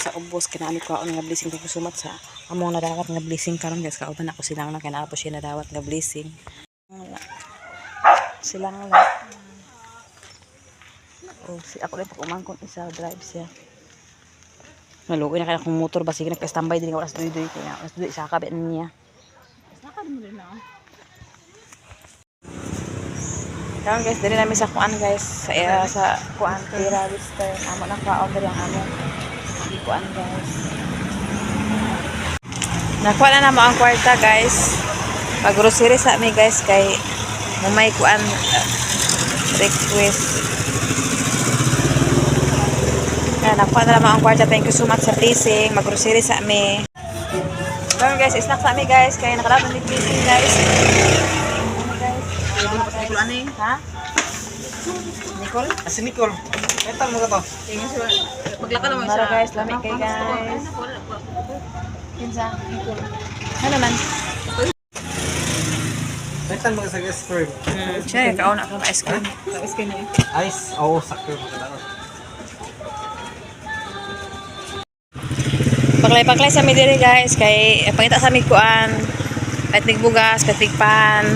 sa ubos kinami ko nga blessing ko sumat sa among nadawat nga blessing karon guys kauban ako silang na kinapo siya nadawat nga blessing silang lang. Oh, si ako rin pag umangkon isa drive siya. Maluoy na kaya akong motor ba sige nagka-standby din ako alas duy kaya alas duy sa kabit niya. Saka mo din na. Karon guys, dili namin sa kuan guys, sa kuan Tira Western. Amo nang kaon diri ang amo. Di kuan guys. Nakuha na namo ang kwarta guys. Pag grocery sa mi guys kay may kuan request. Nakuha na naman ang kwarta. Thank you so much sa blessing. Mag-grocery sa mi. Karon guys, snack sa mi guys kay nakalapit ni blessing guys. Ani? Ha? Nicole? Si Nicole. Etan mo ka to. Paglaka naman siya. Guys, lamig kay guys. Kinsa? Nicole. Ano man? Etan mo ka sa ice cream. Siya, kaon na ka ice cream. Ice cream niya. Ice? Oo, sakto mo ka. Paklay-paklay sa mi diri guys kay pangita sa mi kuan. Patig bugas, patig pan.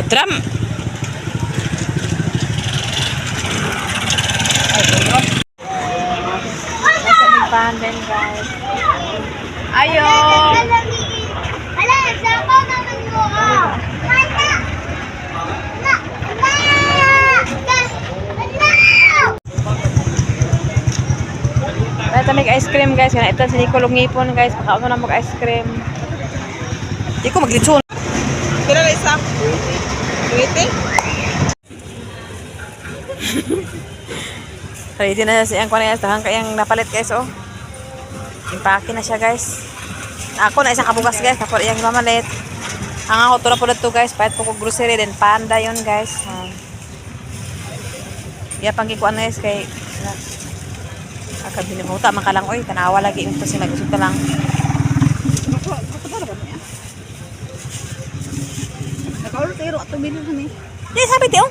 Drum. Nasa bipan din guys. Ayo. Ala, sabaw naman mo. Mata. Na. Ito may ice cream guys. Kana ito si Nicole ngipon guys. Pakaon na mag ice cream. Di ko maglitson. Kira na isa? Waiting? Ready na siya ang kuan guys. Tahang kayang napalit guys oh. Impake na siya guys. Ako na isang kabugas guys. Ako yung mamalit. Ang ako to na po dito guys. Pahit po ko grocery din. Panda yun guys. Iya pang kikuan guys kay akabili mo ta man ka lang oy. Tanawa lagi ito si mag-usap ka lang. Nakaultiro at tumili kami. Di sabit eh oh.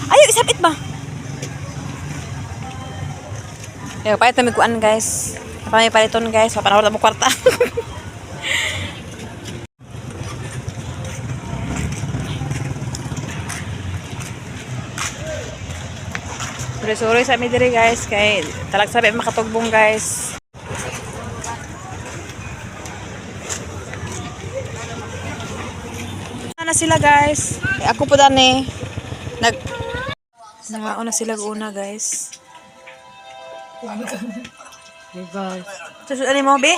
Ayo isabit ba? Yo pahit na mikuan guys. Apa may paliton guys. Papanawal mo kwarta. Sorry sa mi diri guys kay talag sabi makatugbong guys. Na sila guys. Ako po dani nangaon na sila una guys. Hey guys. Susunod mo be?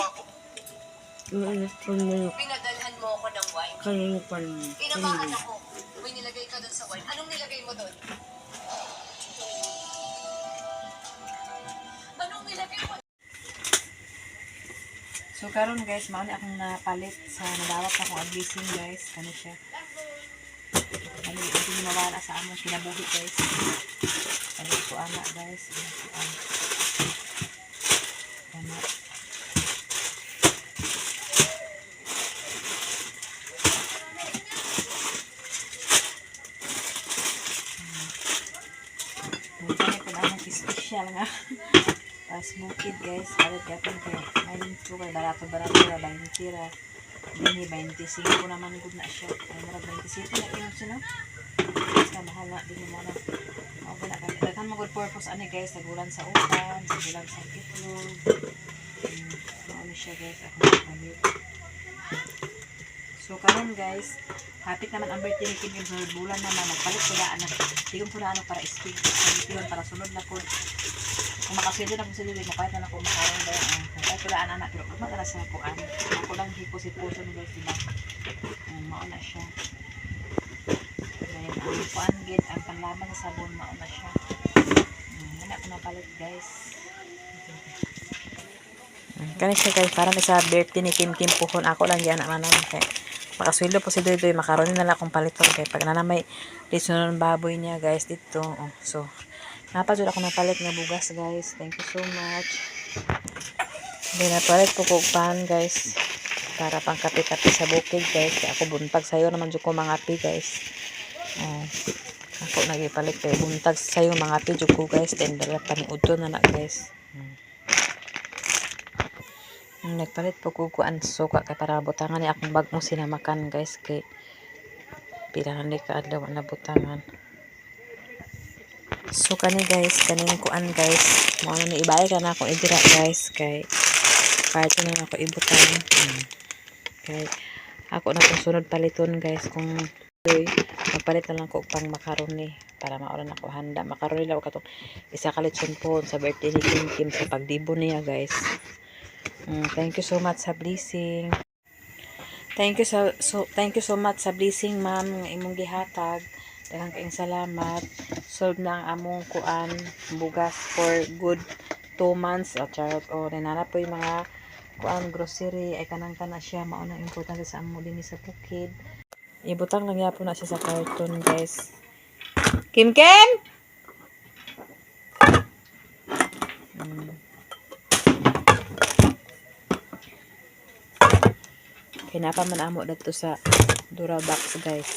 Pinadalhan mo ako ng wine. Kanino pa Pinamahan ako. May nilagay ka doon sa wine. Anong nilagay mo doon? Anong nilagay mo? So karon guys, mao ni akong napalit sa nadawat akong blessing guys, kani siya. Kani hindi mawala sa among kinabuhi guys. Kani ko ana guys, ana. Kani ko na special nga. Smoked guys, palit yakin kay maling ko kay barato ra 20 ra. Ini 25 naman gud na siya. Ay mara 27 na yun siya no. Basta mahal na din mo na. Okay na kan. Daghan mo good purpose ani guys, sagulan sa utan, sagulan sa itlog. Ano siya guys, ako palit. So karon guys, hapit naman ang birthday ni Kim sa bulan naman magpalit sila anak. Tigom ko na ano para speed para sunod na po. Kung makasweldo na kung sa dili, makahit na ako makaroon ba yan. Kahit wala anak, pero kung matala sa kuan. Ako lang hipo-sipuso nila sila. Mauna siya. Dahil ang kuan gid, ang panlaban sa sabon, mauna siya. Wala ko napalit guys. Kani siya guys, para may sa birthday ni Kim Kim Puhon. Ako lang yan, ang naman. Makasweldo po si Doy, makaroon na lang akong paliton. Kaya pag nanamay, lisunod baboy niya guys dito. So, napasod ako ng palit nga bugas guys. Thank you so much. Then napalit ko pan guys. Para pang kape-kape sa bukid guys. Kaya ako buntag sayo naman dyan ko mga api guys. Oh, ako nagipalit kay buntag sayo mga video ko guys, then dala paniudto na na guys. Nagpalit po ko kuan suka kay para butangan ni akong bagong sinamakan guys kay pila na ni kaadlaw na butangan. So kani guys, kaning kuan guys, mo na ni ibay ka na ako idira guys kay part na ako ibutang. Kay ako na kung sunod paliton guys kung magpalit na lang ko pang macaroni para maoran ako handa. Macaroni lang katong isa ka lechon po sa birthday ni Kim Kim sa pagdibo niya guys. Thank you so much sa blessing. Thank you so much sa blessing ma'am nga imong gihatag. Daghang kaayong salamat. Solve na ang among kuan bugas for good 2 months o charot o nanana po yung mga kuan grocery ay kanang kana siya mao nang importante sa amo dinhi sa bukid. Ibutang lang yapon na siya sa carton guys. Kim Kim. Kinapa man amo dito sa Durabox guys.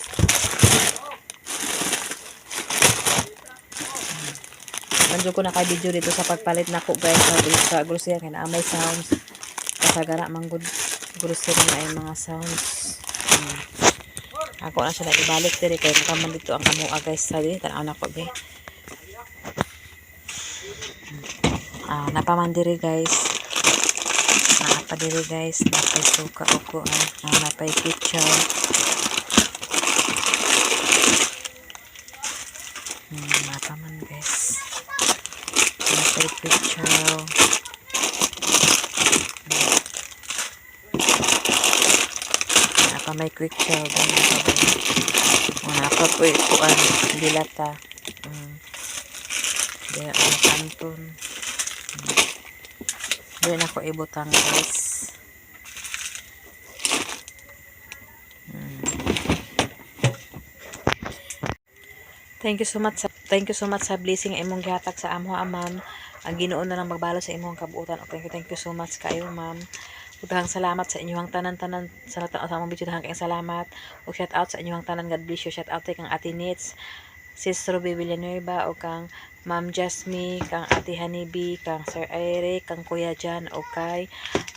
Manjo ko na kay video dito sa pagpalit nako guys sa grocery kay naa may sounds. Kasagara man good grocery na ay mga sounds. Ako na siya na ibalik diri kay nakaman dito ang amo guys sa diri tan anak ko be. Napaman diri guys. Napa diri guys, napay suka ko napay ketchup. Napaman guys. Napay ketchup. Napa may quick chow napa po ikuan dilata. Dira ang kanton. Doon ako ibutang guys. Thank you so much sa blessing imong gihatag sa amo ma'am. Ang Ginoo na lang magbalo sa imong kabuutan. Thank you so much kayo ma'am. Daghang salamat sa inyong tanan-tanan sa among video. Daghang kayong salamat. Ug shout out sa inyong tanan. God bless you. Shout out kang Ate Nits, Sis Ruby Villanueva, o kang Ma'am Jasmine, kang Ate Hanibi, kang Sir Eric, kang Kuya Jan, o kay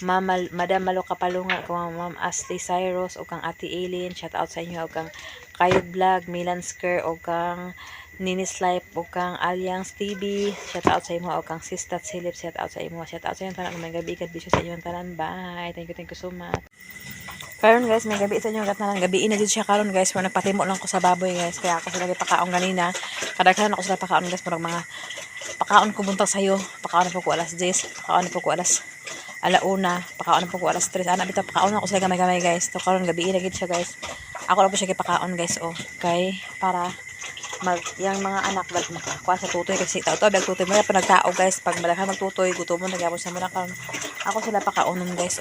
Madam Malo Kapalunga, kang Ma'am Ashley Cyrus, o kang Ate Eileen. Shout out sa inyo. O kang Kayod Vlog, Milan Sker, o kang Ninis Life, o kang Alliance TV. Shout out sa imo. O kang Sister Silip. Shout out sa imo. Shout out sa inyong tanan. May gabi. God bless you sa inyong tanan. Bye. Thank you so much. Karon guys, may gabi sa inyo gatnan gabi na jud siya karon guys, mo nagpatimo lang ko sa baboy guys, kaya ako sila pakaon ganina. Kadaghan ako sila pakaon guys, murag mga pakaon ko buntag sayo, pakaon po ko alas 10, pakaon po ko alas 1, pakaon po ko alas 3. Ana bitaw pakaon ako sila gamay-gamay guys. To karon gabi na gid siya guys. Ako lang po siya gipakaon guys kay para yang mga anak bag makakuha sa tutoy kasi tao bag tutoy mo pa nagtao guys, pag malakhan magtutoy gutomon nagyapon sa muna karon. Ako sila pakaonon guys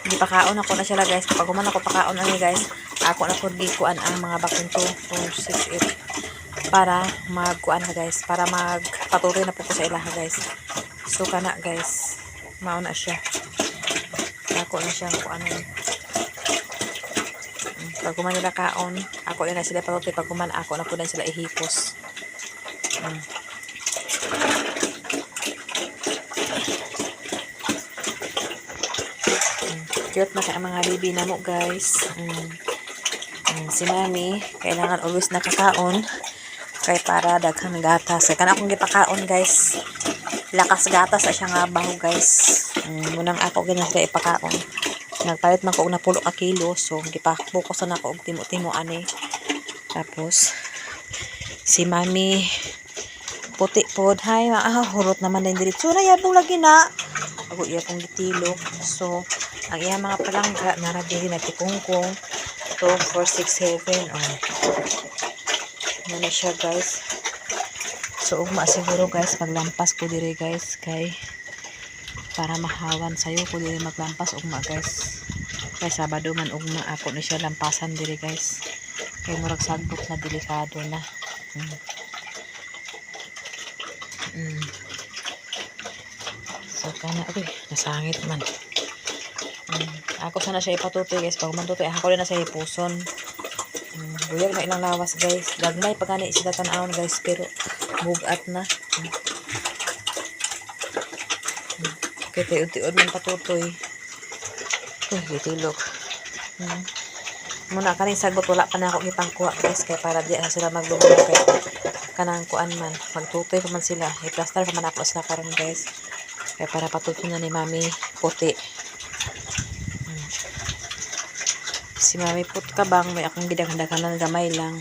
Hindi pakaon ako na sila guys. Kapag kuman ako pakaon ani guys, ako na pud gikuan ang mga bakong 2, 4, 6, 8 para magkuan na guys, para magpatuloy na po ko sa ilaha guys. So kana guys, mao na siya. Ako na siya kuan. Pag kuman nila kaon, ako na sila patuloy. Pag kuman ako na pud sila ihipos. Cute na kaya mga baby na mo guys. Si mami kailangan always nakakaon kay para daghang gatas kay kana akong gipakaon guys, lakas gatas sa siya nga baho guys. Munang ako ganyan sila ipakaon, nagpalit man ko og napulo ka kilo, so gipa-focus na ako og timo-timo ani. Tapos si mami puti pod, hay hurot naman din diretso na yadong lagi na ako iya kong gitilo. So ang iya mga palangga narabili na tikungkong 2, 4, 6, 7 ano siya guys. So ugma siguro guys maglampas ko dire guys kay para mahawan sayo ko dire maglampas ugma guys, kay Sabado man ugma ako ni siya lampasan dire guys kay murag sagbot na delikado na. So kana nasangit man. Ako sana siya ipatutoy guys. Pag mantutoy, ako rin na siya ipuson. Buyag na ilang lawas guys. Gagmay pag gani sila tanawon guys. Pero bugat na. Okay, tiod-tiod man patutoy. Gitilog. Muna kaning sagot wala pa na ako gipangkuha guys. Kaya para di na sila maglubog kay kanang kuan man. Magtutoy pa man sila. I-plaster pa man ako sila karon guys. Kaya para patutoy na ni Mami puti. Si Mami put kabang may akong gidagdagan gamay lang.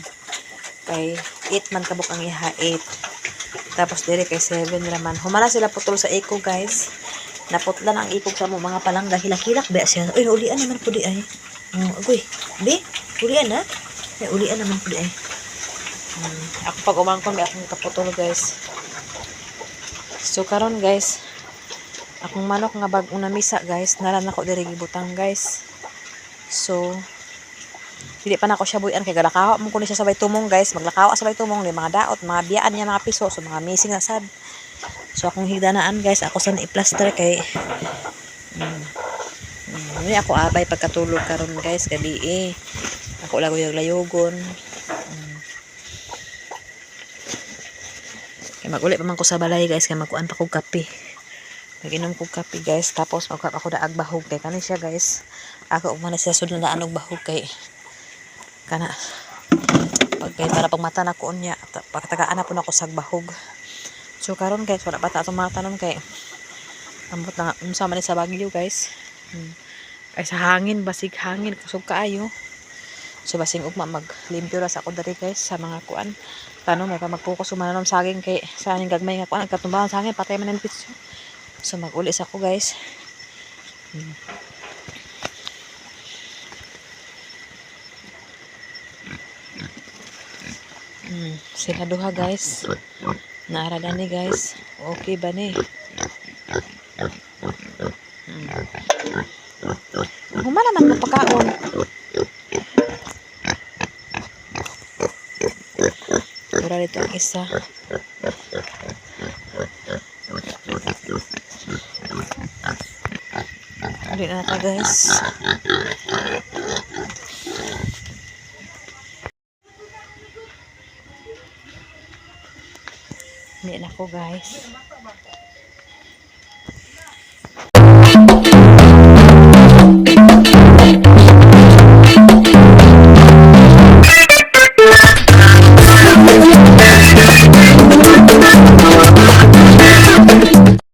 Kay 8 man kabuk ang iha 8. Tapos dire kay 7 raman. Humana sila putol sa iko guys. Naputlan ang ikog sa mo mga palangga. Hilak-hilak ba siya? Uy, ulian naman po di ay. Agoy. Di? Ulian na? Ulian naman po di ay. Ako pag umangkon may akong kaputol guys. So karon guys. Akong manok nga bag-ong namisa guys. Naran ako dire gibutang guys. So hindi pa na ako siya buyan kay galakaw mo kuno siya sabay tumong guys. Maglakaw sabay tumong ni mga daot, mga biyaan niya mga piso, so mga missing na sad. So akong higdanaan guys, ako sa i-plaster kay Hindi ako abay pagkatulog karon guys, gabi ako lagoy-layogon. Kay mag-uli pa man ko sa balay guys, kay magkuan pa kog kape. Mag-inom kog kape guys, tapos magkuha ako daag bahog kay kani siya guys. Ako man siya sud na anog bahog kay kana pagkay para pagmata na ko unya pagtagaan na po na ko sag bahog. So karon guys wala pa ta atong mga tanom kay ambot na unsa man sa Baguio guys. Ay sa hangin basig hangin kusog kaayo. So basing ugma maglimpyo ra sa ako diri guys sa mga kuan tanom may pa magpokus sumanom saging kay sa aning gagmay nga kuan katumbahan sa hangin patay man ang pitso. So mag-uli sa ako guys. Sila duha guys. Naarada ni guys. Okay ba ni? Humana man mo pagkaon. Pura dito ang isa. Ulit na ta guys. Hindi na ko guys.